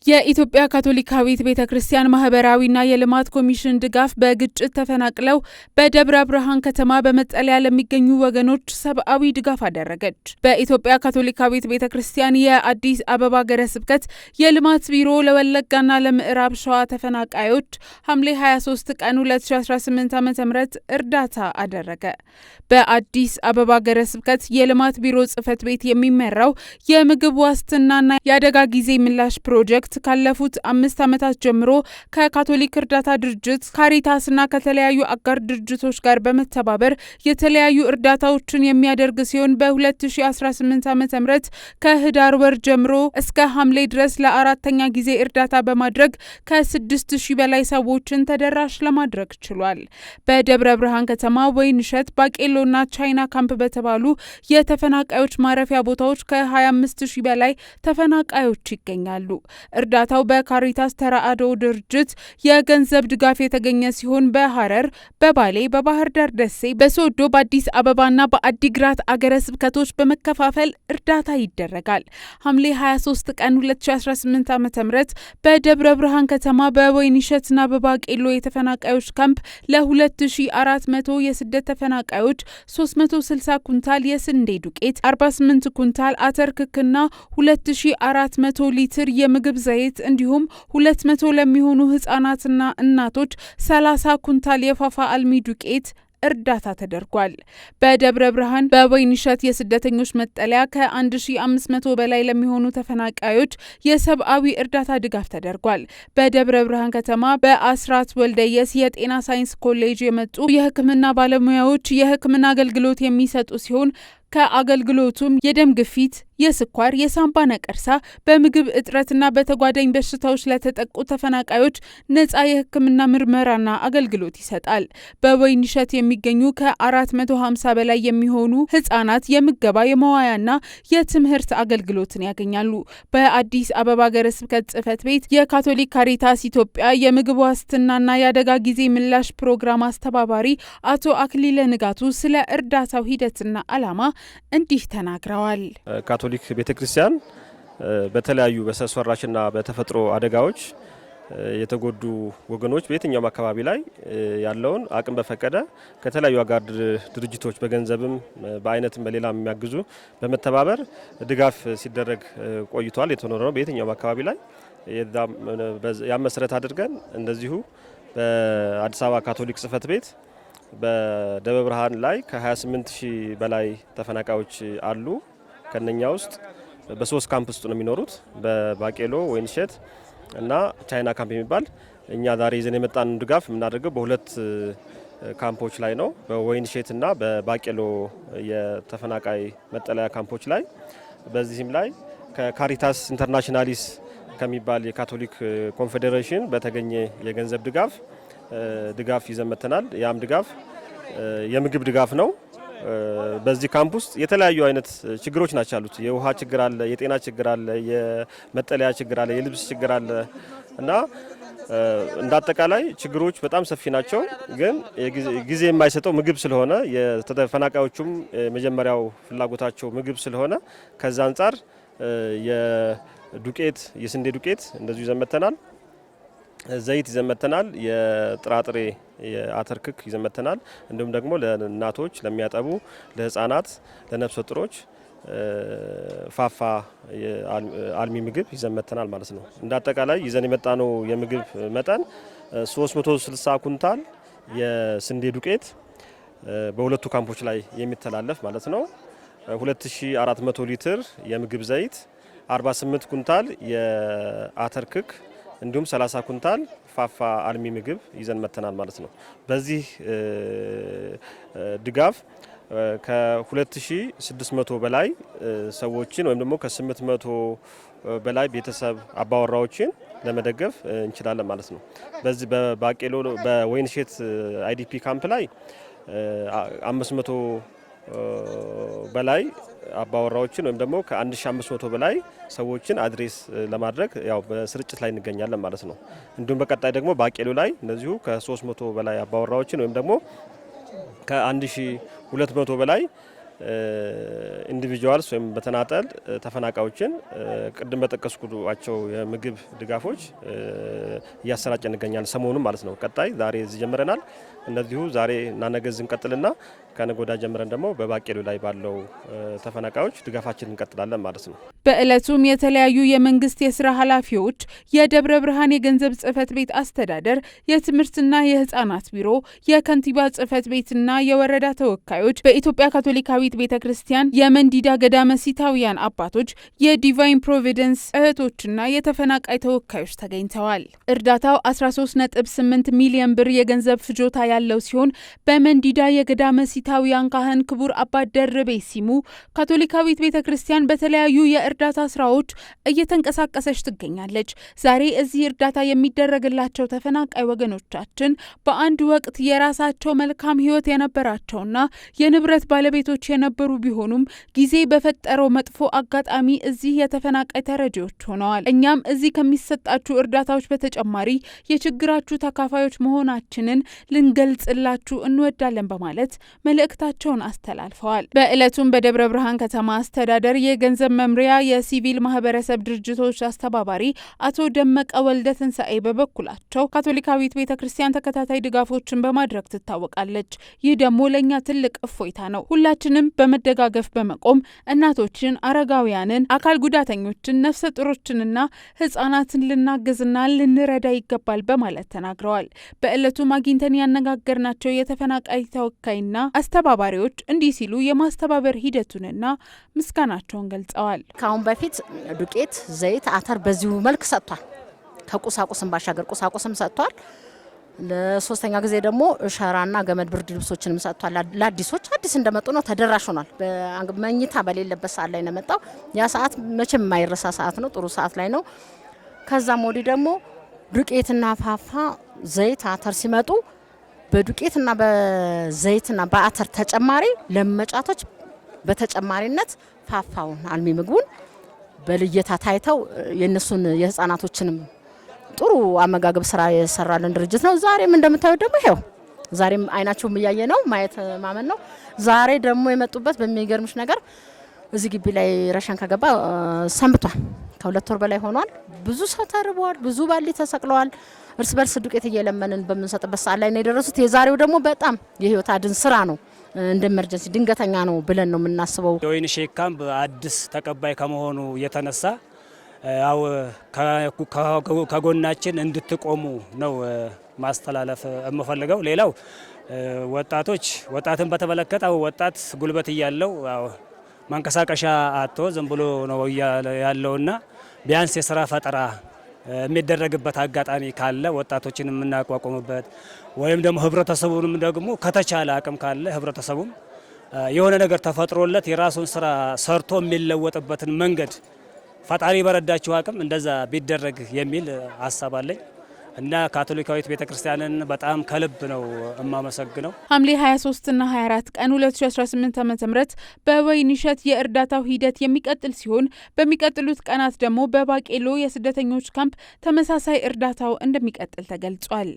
የኢትዮጵያ ካቶሊካዊት ቤተክርስቲያን ማህበራዊና የልማት ኮሚሽን ድጋፍ በግጭት ተፈናቅለው በደብረ ብርሃን ከተማ በመጠለያ ለሚገኙ ወገኖች ሰብአዊ ድጋፍ አደረገች። በኢትዮጵያ ካቶሊካዊት ቤተክርስቲያን የአዲስ አበባ ሀገረ ስብከት የልማት ቢሮ ለወለጋና ለምዕራብ ሸዋ ተፈናቃዮች ሐምሌ 23 ቀን 2018 ዓ.ም እርዳታ አደረገ። በአዲስ አበባ ሀገረ ስብከት የልማት ቢሮ ጽሕፈት ቤት የሚመራው የምግብ ዋስትናና የአደጋ ጊዜ ምላሽ ፕሮጀክት ካለፉት 5 ዓመታት ጀምሮ ከካቶሊክ እርዳታ ድርጅት ካሪታስና ከተለያዩ አጋር ድርጅቶች ጋር በመተባበር የተለያዩ እርዳታዎችን የሚያደርግ ሲሆን በ2018 ዓ.ም ከህዳር ወር ጀምሮ እስከ ሐምሌ ድረስ ለአራተኛ ጊዜ እርዳታ በማድረግ ከ6000 በላይ ሰዎችን ተደራሽ ለማድረግ ችሏል። በደብረ ብርሃን ከተማ ወይንሸት፣ ባቄሎና ቻይና ካምፕ በተባሉ የተፈናቃዮች ማረፊያ ቦታዎች ከ25000 በላይ ተፈናቃዮች ይገኛሉ። እርዳታው በካሪታስ ተራድኦ ድርጅት የገንዘብ ድጋፍ የተገኘ ሲሆን በሐረር፣ በባሌ፣ በባህር ዳር ደሴ፣ በሶዶ፣ በአዲስ አበባና በአዲግራት አገረ ስብከቶች በመከፋፈል እርዳታ ይደረጋል። ሐምሌ 23 ቀን 2018 ዓ.ም በደብረ ብርሃን ከተማ በወይንሸትና በባቄሎ የተፈናቃዮች ካምፕ ለ2400 የስደት ተፈናቃዮች 360 ኩንታል የስንዴ ዱቄት፣ 48 ኩንታል አተር ክክና 2400 ሊትር የምግብ ዘይት እንዲሁም 200 ለሚሆኑ ህጻናትና እናቶች 30 ኩንታል የፋፋ አልሚ ዱቄት እርዳታ ተደርጓል። በደብረ ብርሃን በወይንሸት የስደተኞች መጠለያ ከ1500 በላይ ለሚሆኑ ተፈናቃዮች የሰብአዊ እርዳታ ድጋፍ ተደርጓል። በደብረ ብርሃን ከተማ በአስራት ወልደየስ የጤና ሳይንስ ኮሌጅ የመጡ የሕክምና ባለሙያዎች የሕክምና አገልግሎት የሚሰጡ ሲሆን ከአገልግሎቱም የደም ግፊት፣ የስኳር፣ የሳምባ ነቀርሳ፣ በምግብ እጥረትና በተጓዳኝ በሽታዎች ለተጠቁ ተፈናቃዮች ነጻ የህክምና ምርመራና አገልግሎት ይሰጣል። በወይንሸት የሚገኙ ከ450 በላይ የሚሆኑ ህጻናት የምገባ የመዋያና የትምህርት አገልግሎትን ያገኛሉ። በአዲስ አበባ ሀገረ ስብከት ጽሕፈት ቤት የካቶሊክ ካሪታስ ኢትዮጵያ የምግብ ዋስትናና የአደጋ ጊዜ ምላሽ ፕሮግራም አስተባባሪ አቶ አክሊለ ንጋቱ ስለ እርዳታው ሂደትና ዓላማ እንዲህ ተናግረዋል። ካቶሊክ ቤተክርስቲያን በተለያዩ በሰው ሰራሽና በተፈጥሮ አደጋዎች የተጎዱ ወገኖች በየትኛውም አካባቢ ላይ ያለውን አቅም በፈቀደ ከተለያዩ አጋር ድርጅቶች በገንዘብም በአይነትም በሌላም የሚያግዙ በመተባበር ድጋፍ ሲደረግ ቆይቷል። የተኖረ ነው በየትኛውም አካባቢ ላይ ያን መሰረት አድርገን እንደዚሁ በአዲስ አበባ ካቶሊክ ጽሕፈት ቤት በደብረ ብርሃን ላይ ከ28000 በላይ ተፈናቃዮች አሉ። ከነኛ ውስጥ በ3 ካምፕ ውስጥ ነው የሚኖሩት፣ በባቄሎ፣ ወይንሸት እና ቻይና ካምፕ የሚባል። እኛ ዛሬ ይዘን የመጣን ድጋፍ የምናደርገው በሁለት ካምፖች ላይ ነው፣ በወይንሸት እና በባቄሎ የተፈናቃይ መጠለያ ካምፖች ላይ። በዚህም ላይ ከካሪታስ ኢንተርናሽናሊስ ከሚባል የካቶሊክ ኮንፌዴሬሽን በተገኘ የገንዘብ ድጋፍ ይዘን መጥተናል። ያም ድጋፍ የምግብ ድጋፍ ነው። በዚህ ካምፕ ውስጥ የተለያዩ አይነት ችግሮች ናቸው ያሉት። የውሃ ችግር አለ፣ የጤና ችግር አለ፣ የመጠለያ ችግር አለ፣ የልብስ ችግር አለ እና እንዳጠቃላይ ችግሮች በጣም ሰፊ ናቸው። ግን ጊዜ የማይሰጠው ምግብ ስለሆነ የተፈናቃዮቹም መጀመሪያው ፍላጎታቸው ምግብ ስለሆነ ከዛ አንጻር የስንዴ ዱቄት እንደዚሁ ይዘን መጥተናል። ዘይት ይዘን መጥተናል። የጥራጥሬ የአተር ክክ ይዘን መጥተናል። እንዲሁም ደግሞ ለእናቶች ለሚያጠቡ፣ ለህፃናት፣ ለነፍሰ ጡሮች ፋፋ አልሚ ምግብ ይዘን መጥተናል ማለት ነው። እንዳጠቃላይ ይዘን የመጣነው የምግብ መጠን 360 ኩንታል የስንዴ ዱቄት በሁለቱ ካምፖች ላይ የሚተላለፍ ማለት ነው። 2400 ሊትር የምግብ ዘይት፣ 48 ኩንታል የአተር ክክ እንዲሁም 30 ኩንታል ፋፋ አልሚ ምግብ ይዘን መጥተናል ማለት ነው። በዚህ ድጋፍ ከ2600 በላይ ሰዎችን ወይም ደግሞ ከ800 በላይ ቤተሰብ አባወራዎችን ለመደገፍ እንችላለን ማለት ነው። በዚህ በባቄሎ በወይንሸት አይዲፒ ካምፕ ላይ 500 በላይ አባወራዎችን ወይም ደግሞ ከ1500 በላይ ሰዎችን አድሬስ ለማድረግ ያው በስርጭት ላይ እንገኛለን ማለት ነው። እንዲሁም በቀጣይ ደግሞ ባቄሎ ላይ እንደዚሁ ከ300 በላይ አባወራዎችን ወይም ደግሞ ከ1200 በላይ ኢንዲቪጁዋልስ ወይም በተናጠል ተፈናቃዮችን ቅድም በጠቀስኩባቸው የምግብ ድጋፎች እያሰራጨ እንገኛለን። ሰሞኑን ማለት ነው። ቀጣይ ዛሬ እዚህ ጀምረናል። እንደዚሁ ዛሬ እና ነገ እንቀጥልና ከነገ ወዲያ ጀምረን ደግሞ በባቄሉ ላይ ባለው ተፈናቃዮች ድጋፋችን እንቀጥላለን ማለት ነው። በእለቱም የተለያዩ የመንግስት የስራ ኃላፊዎች፣ የደብረ ብርሃን የገንዘብ ጽህፈት ቤት አስተዳደር፣ የትምህርትና የህፃናት ቢሮ፣ የከንቲባ ጽህፈት ቤትና የወረዳ ተወካዮች፣ በኢትዮጵያ ካቶሊካዊት ቤተክርስቲያን የመንዲዳ ገዳመ ሲታውያን አባቶች፣ የዲቫይን ፕሮቪደንስ እህቶችና የተፈናቃይ ተወካዮች ተገኝተዋል። እርዳታው 13.8 ሚሊዮን ብር የገንዘብ ፍጆታ ያለው ሲሆን በመንዲዳ የገዳመ ሲታውያን ካህን ክቡር አባ ደርቤ ሲሙ ካቶሊካዊት ቤተክርስቲያን በተለያዩ የእርዳታ ስራዎች እየተንቀሳቀሰች ትገኛለች። ዛሬ እዚህ እርዳታ የሚደረግላቸው ተፈናቃይ ወገኖቻችን በአንድ ወቅት የራሳቸው መልካም ህይወት የነበራቸውና የንብረት ባለቤቶች የነበሩ ቢሆኑም ጊዜ በፈጠረው መጥፎ አጋጣሚ እዚህ የተፈናቃይ ተረጂዎች ሆነዋል። እኛም እዚህ ከሚሰጣችሁ እርዳታዎች በተጨማሪ የችግራችሁ ተካፋዮች መሆናችንን ልንገልጽላችሁ እንወዳለን በማለት መልእክታቸውን አስተላልፈዋል። በእለቱም በደብረ ብርሃን ከተማ አስተዳደር የገንዘብ መምሪያ የሲቪል ማህበረሰብ ድርጅቶች አስተባባሪ አቶ ደመቀ ወልደ ትንሳኤ በበኩላቸው ካቶሊካዊት ቤተክርስቲያን ተከታታይ ድጋፎችን በማድረግ ትታወቃለች። ይህ ደግሞ ለእኛ ትልቅ እፎይታ ነው። ሁላችንም በመደጋገፍ በመቆም እናቶችን፣ አረጋውያንን፣ አካል ጉዳተኞችን፣ ነፍሰ ጡሮችንና ህጻናትን ልናግዝና ልንረዳ ይገባል በማለት ተናግረዋል። በእለቱም አግኝተን ያነጋገርናቸው የተፈናቃይ ተወካይና አስተባባሪዎች እንዲህ ሲሉ የማስተባበር ሂደቱንና ምስጋናቸውን ገልጸዋል። ከአሁን በፊት ዱቄት፣ ዘይት፣ አተር በዚሁ መልክ ሰጥቷል። ከቁሳቁስም ባሻገር ቁሳቁስም ሰጥቷል። ለሶስተኛ ጊዜ ደግሞ ሸራና ገመድ ብርድ ልብሶችንም ሰጥቷል። ለአዲሶች አዲስ እንደመጡ ነው ተደራሽ ሆኗል። መኝታ በሌለበት ሰዓት ላይ ነው የመጣው። ያ ሰዓት መቼም የማይረሳ ሰዓት ነው። ጥሩ ሰዓት ላይ ነው። ከዛም ወዲህ ደግሞ ዱቄትና ፋፋ፣ ዘይት፣ አተር ሲመጡ በዱቄትና በዘይትና በአተር ተጨማሪ ለመጫቶች በተጨማሪነት ፋፋውን አልሚ ምግቡን በልየታ ታይተው የነሱን የህፃናቶችንም ጥሩ አመጋገብ ስራ የሰራልን ድርጅት ነው። ዛሬም እንደምታዩት ደግሞ ይሄው ዛሬም አይናቸውም እያየ ነው፣ ማየት ማመን ነው። ዛሬ ደግሞ የመጡበት በሚገርምሽ ነገር እዚህ ግቢ ላይ ረሻን ከገባ ሰንብቷል። ከ2 ወር በላይ ሆኗል። ብዙ ሰው ተርቧል። ብዙ ባሊ ተሰቅለዋል። እርስ በርስ ዱቄት እየለመንን በምንሰጥበት ሰዓት ላይ ነው የደረሱት። የዛሬው ደግሞ በጣም የህይወት አድን ስራ ነው። እንደ ኤመርጀንሲ ድንገተኛ ነው ብለን ነው የምናስበው። የወይን ሼክ ካምፕ አዲስ ተቀባይ ከመሆኑ የተነሳ ያው ከጎናችን እንድትቆሙ ነው ማስተላለፍ የምፈልገው። ሌላው ወጣትን በተመለከተ ወጣት ጉልበት እያለው መንቀሳቀሻ አጥቶ ዝም ብሎ ነው ያለውና ቢያንስ የስራ ፈጠራ የሚደረግበት አጋጣሚ ካለ ወጣቶችን የምናቋቁምበት ወይም ደግሞ ህብረተሰቡንም ደግሞ ከተቻለ አቅም ካለ ህብረተሰቡም የሆነ ነገር ተፈጥሮለት የራሱን ስራ ሰርቶ የሚለወጥበትን መንገድ ፈጣሪ በረዳቸው አቅም እንደዛ ቢደረግ የሚል ሀሳብ አለኝ እና ካቶሊካዊት ቤተክርስቲያንን በጣም ከልብ ነው እማመሰግነው። ሐምሌ 23 እና 24 ቀን 2018 ዓ.ም በወይንሸት የእርዳታው ሂደት የሚቀጥል ሲሆን በሚቀጥሉት ቀናት ደግሞ በባቄሎ የስደተኞች ካምፕ ተመሳሳይ እርዳታው እንደሚቀጥል ተገልጿል።